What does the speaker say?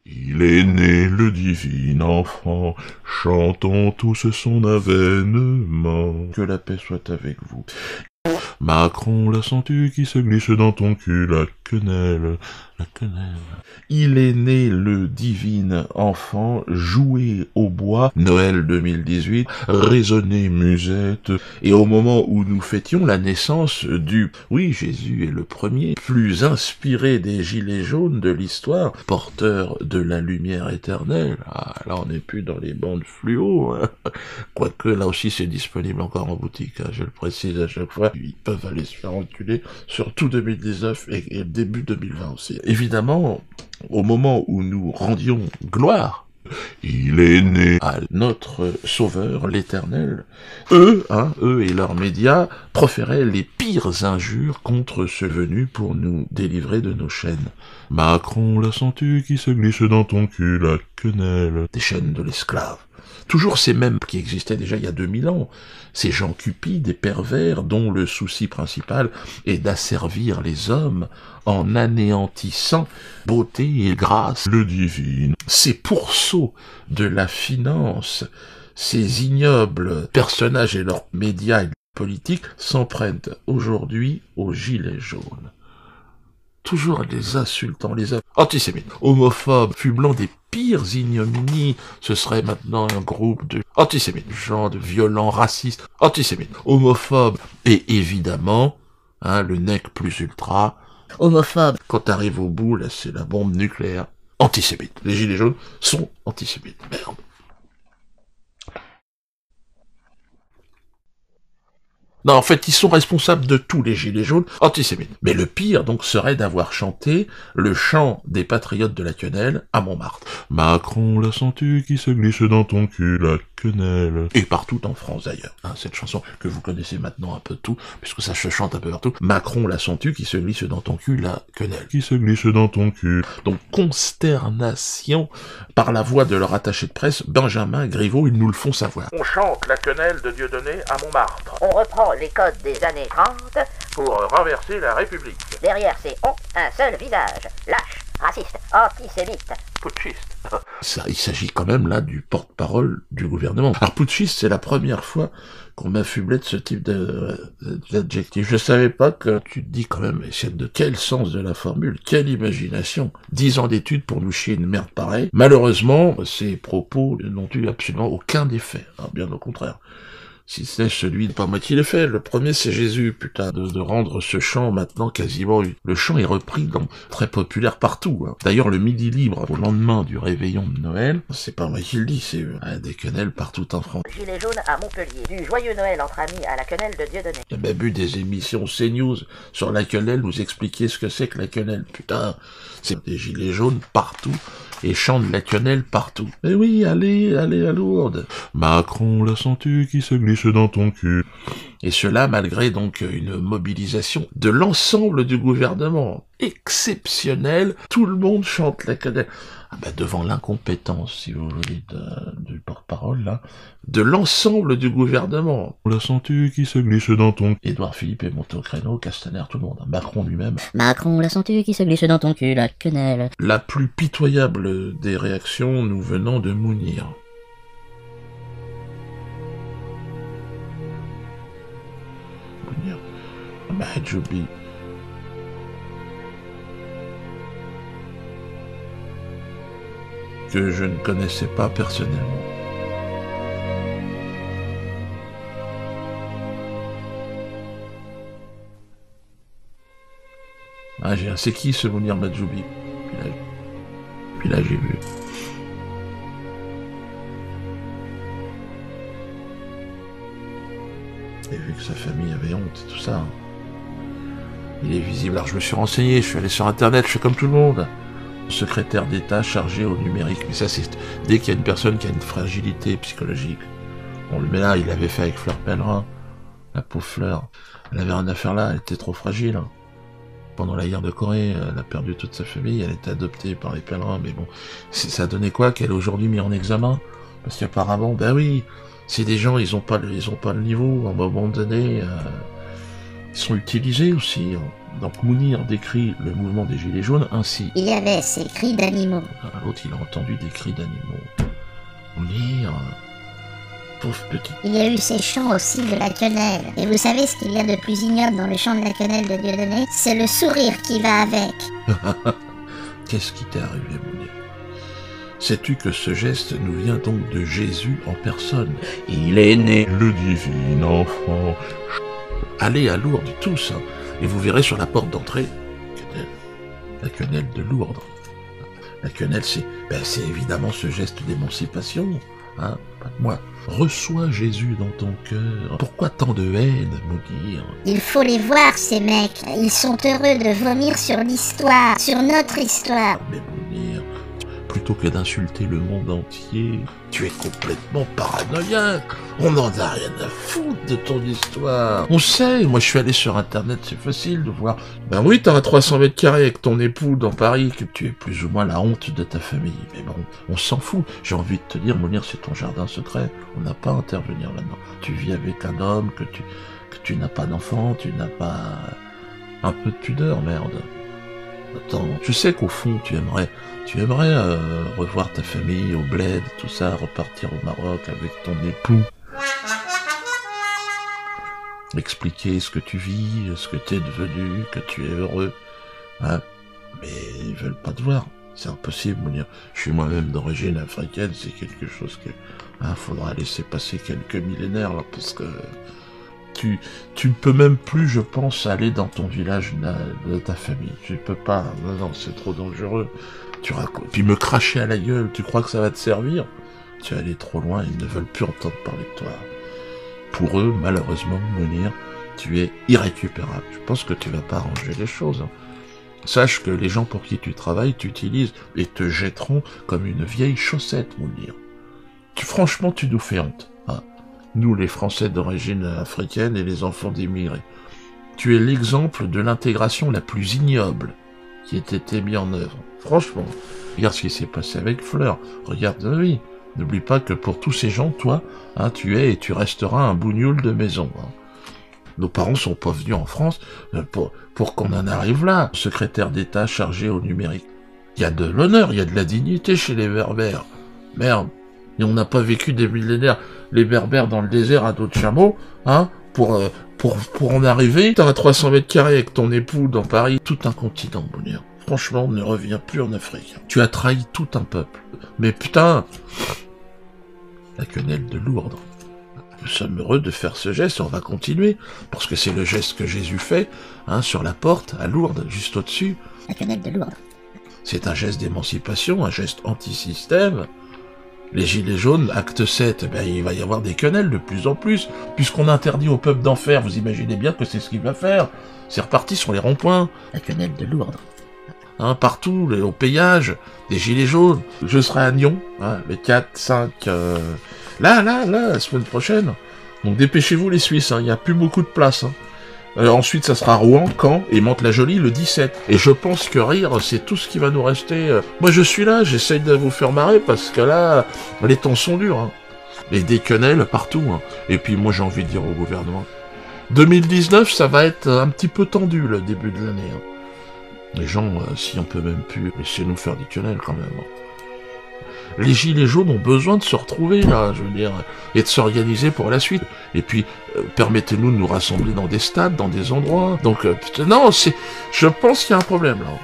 Il est né le divin enfant, chantons tous son avènement. Que la paix soit avec vous. Macron, la sens-tu qui se glisse dans ton cul, la quenelle, la quenelle. Il est né le divin enfant, joué au bois, Noël 2018, résonné musette, et au moment où nous fêtions la naissance du, oui, Jésus est le premier, plus inspiré des gilets jaunes de l'histoire, porteur de la lumière éternelle. Ah, là on n'est plus dans les bandes fluo, hein. Quoique là aussi c'est disponible encore en boutique, hein, je le précise à chaque fois. Ils peuvent aller se faire enculer sur tout 2019 et le début 2020 aussi. Évidemment, au moment où nous rendions gloire, il est né à notre Sauveur, l'Éternel. Eux et leurs médias proféraient les pires injures contre ce venu pour nous délivrer de nos chaînes. Macron, la sens-tu qui se glisse dans ton cul, la quenelle. Des chaînes de l'esclave. Toujours ces mêmes qui existaient déjà il y a 2000 ans, ces gens cupides et pervers dont le souci principal est d'asservir les hommes en anéantissant beauté et grâce le divin. Ces pourceaux de la finance, ces ignobles personnages et leurs médias et politiques s'en prennent aujourd'hui aux gilets jaunes. Toujours les insultants, les antisémites, homophobes, fublant des pires ignominies, ce serait maintenant un groupe de antisémites, gens de violents, racistes, antisémites, homophobes, et évidemment, le nec plus ultra, homophobe. Quand t'arrives au bout, là, c'est la bombe nucléaire, antisémite. Les gilets jaunes sont antisémites, merde. Non, en fait, ils sont responsables de tous les gilets jaunes antisémites. Mais le pire, donc, serait d'avoir chanté le chant des patriotes de la quenelle à Montmartre. Macron, la sens-tu qui se glisse dans ton cul, la quenelle. Et partout en France, d'ailleurs. Cette chanson que vous connaissez maintenant un peu tout, puisque ça se chante un peu partout. Macron, la sens-tu qui se glisse dans ton cul, la quenelle. Qui se glisse dans ton cul. Donc, consternation par la voix de leur attaché de presse, Benjamin Griveaux, ils nous le font savoir. On chante la quenelle de Dieudonné à Montmartre. On reprend les codes des années 30. Pour renverser la République. Derrière ces on, un seul visage. Lâche, raciste, antisémite. Putschiste. Ça, il s'agit quand même là du porte-parole du gouvernement. Alors putschiste, c'est la première fois qu'on m'affublait de ce type d'adjectif. Je savais pas que tu te dis quand même, de quel sens de la formule, quelle imagination. 10 ans d'études pour nous chier une merde pareille. Malheureusement, ces propos n'ont eu absolument aucun effet. Bien au contraire. Si c'est celui de pas moitié l'effet. Le premier, c'est Jésus, putain, de rendre ce chant maintenant quasiment... Le chant est repris très populaire partout. D'ailleurs, le Midi Libre, au lendemain du réveillon de Noël, c'est pas moi qui le dis, c'est des quenelles partout en France. Gilets jaunes à Montpellier. Du joyeux Noël entre amis à la quenelle de Dieudonné. Il y a même eu des émissions CNews sur la quenelle, nous expliquer ce que c'est que la quenelle. Putain, c'est des gilets jaunes partout. Et chantent la quenelle partout. Mais oui, allez à Lourdes. Macron, la sens-tu qui se glisse dans ton cul. Et cela malgré donc une mobilisation de l'ensemble du gouvernement. Exceptionnelle, tout le monde chante la quenelle. Devant l'incompétence, si vous voulez, du porte-parole, là, de l'ensemble du gouvernement. La sens-tu qui se glisse dans ton... Édouard Philippe est monté au créneau, Castaner, tout le monde, Macron lui-même. Macron, la sens-tu qui se glisse dans ton cul, la quenelle. La plus pitoyable des réactions nous venant de Mounir. Mounir, Mahjoubi. Que je ne connaissais pas personnellement. C'est qui ce Mounir Mahjoubi? Puis là j'ai vu. Et vu que sa famille avait honte et tout ça. Il est visible. Alors je me suis renseigné, je suis allé sur internet, je fais comme tout le monde. Secrétaire d'État chargé au numérique. Mais ça, c'est dès qu'il y a une personne qui a une fragilité psychologique. On le met là, il l'avait fait avec Fleur Pellerin. La pauvre Fleur. Elle avait rien à faire là, elle était trop fragile. Pendant la guerre de Corée, elle a perdu toute sa famille, elle était adoptée par les Pellerins, mais bon, ça a donné quoi qu'elle est aujourd'hui mise en examen? Parce qu'apparemment, oui, c'est des gens, ils ont pas le niveau, à un moment donné, Ils sont utilisés aussi. Donc Mounir décrit le mouvement des Gilets jaunes ainsi. Il y avait ces cris d'animaux. L'autre, il a entendu des cris d'animaux. Mounir, pauvre petit. Il y a eu ces chants aussi de la quenelle. Et vous savez ce qu'il y a de plus ignoble dans le chant de la quenelle de Dieudonné? C'est le sourire qui va avec. Qu'est-ce qui t'est arrivé, Mounir? Sais-tu que ce geste nous vient donc de Jésus en personne? Il est né, le divin enfant. Allez à Lourdes tous, hein, et vous verrez sur la porte d'entrée la quenelle de Lourdes. La quenelle, c'est évidemment ce geste d'émancipation. Hein, pas de moi. Reçois Jésus dans ton cœur. Pourquoi tant de haine, Mounir? Il faut les voir, ces mecs. Ils sont heureux de vomir sur l'histoire, sur notre histoire. Mais Mounir, plutôt que d'insulter le monde entier, tu es complètement paranoïaque. On n'en a rien à foutre de ton histoire. On sait, moi je suis allé sur internet, c'est facile de voir. Ben oui, t'as un 300 mètres carrés avec ton époux dans Paris, que tu es plus ou moins la honte de ta famille. Mais bon, on s'en fout. J'ai envie de te dire, Mounir, c'est ton jardin secret. On n'a pas à intervenir là-dedans. Tu vis avec un homme, que tu n'as pas d'enfant, tu n'as pas un peu de pudeur, merde. Attends, je sais qu'au fond, tu aimerais revoir ta famille au bled, tout ça, repartir au Maroc avec ton époux. Expliquer ce que tu vis, ce que tu es devenu, que tu es heureux. Hein, mais ils veulent pas te voir. C'est impossible, Mounir. Je suis moi-même d'origine africaine, c'est quelque chose que... faudra laisser passer quelques millénaires, là, parce que... Tu ne peux même plus, je pense, aller dans ton village de ta famille. Tu peux pas. Non, c'est trop dangereux. Tu racontes. Puis me cracher à la gueule, tu crois que ça va te servir? Tu es allé trop loin, ils ne veulent plus entendre parler de toi. Pour eux, malheureusement, Mounir, tu es irrécupérable. Je pense que tu vas pas arranger les choses. Hein. Sache que les gens pour qui tu travailles t'utilisent et te jetteront comme une vieille chaussette, Mounir. Franchement, tu nous fais honte. Hein. Nous, les Français d'origine africaine et les enfants d'immigrés. Tu es l'exemple de l'intégration la plus ignoble qui ait été mise en œuvre. Franchement, regarde ce qui s'est passé avec Fleur. Regarde, oui. N'oublie pas que pour tous ces gens, toi, hein, tu es et tu resteras un bougnoul de maison. Hein. Nos parents sont pas venus en France pour qu'on en arrive là. Secrétaire d'État chargé au numérique. Il y a de l'honneur, il y a de la dignité chez les Berbères. Merde. Et on n'a pas vécu des millénaires, les Berbères dans le désert à dos de chameau, hein, pour en arriver. T'as un 300 mètres carrés avec ton époux dans Paris, tout un continent, Mounir. Franchement, ne reviens plus en Afrique. Tu as trahi tout un peuple. Mais putain, la quenelle de Lourdes. Nous sommes heureux de faire ce geste, on va continuer, parce que c'est le geste que Jésus fait, hein, sur la porte, à Lourdes, juste au-dessus. La quenelle de Lourdes. C'est un geste d'émancipation, un geste anti-système. Les Gilets jaunes, acte 7, ben, il va y avoir des quenelles de plus en plus, puisqu'on interdit au peuple d'en faire, vous imaginez bien que c'est ce qu'il va faire. C'est reparti sur les ronds-points. La quenelle de Lourdes. Hein, partout, au péage, des Gilets jaunes. Je serai à Nyon, hein, les 4, 5... Là, la semaine prochaine. Donc dépêchez-vous les Suisses, il n'y a plus beaucoup de place. Hein. Ensuite, ça sera Rouen, Caen et Mantes-la-Jolie le 17. Et je pense que rire, c'est tout ce qui va nous rester. Moi, je suis là, j'essaye de vous faire marrer, parce que là, les temps sont durs. Hein. Et des quenelles partout. Hein. Et puis moi, j'ai envie de dire au gouvernement, 2019, ça va être un petit peu tendu, le début de l'année. Hein. Les gens, si on peut même plus, laissez-nous faire des quenelles quand même. Hein. Les Gilets jaunes ont besoin de se retrouver, là, je veux dire, et de s'organiser pour la suite. Et puis, permettez-nous de nous rassembler dans des stades, dans des endroits. Donc, non, je pense qu'il y a un problème, là.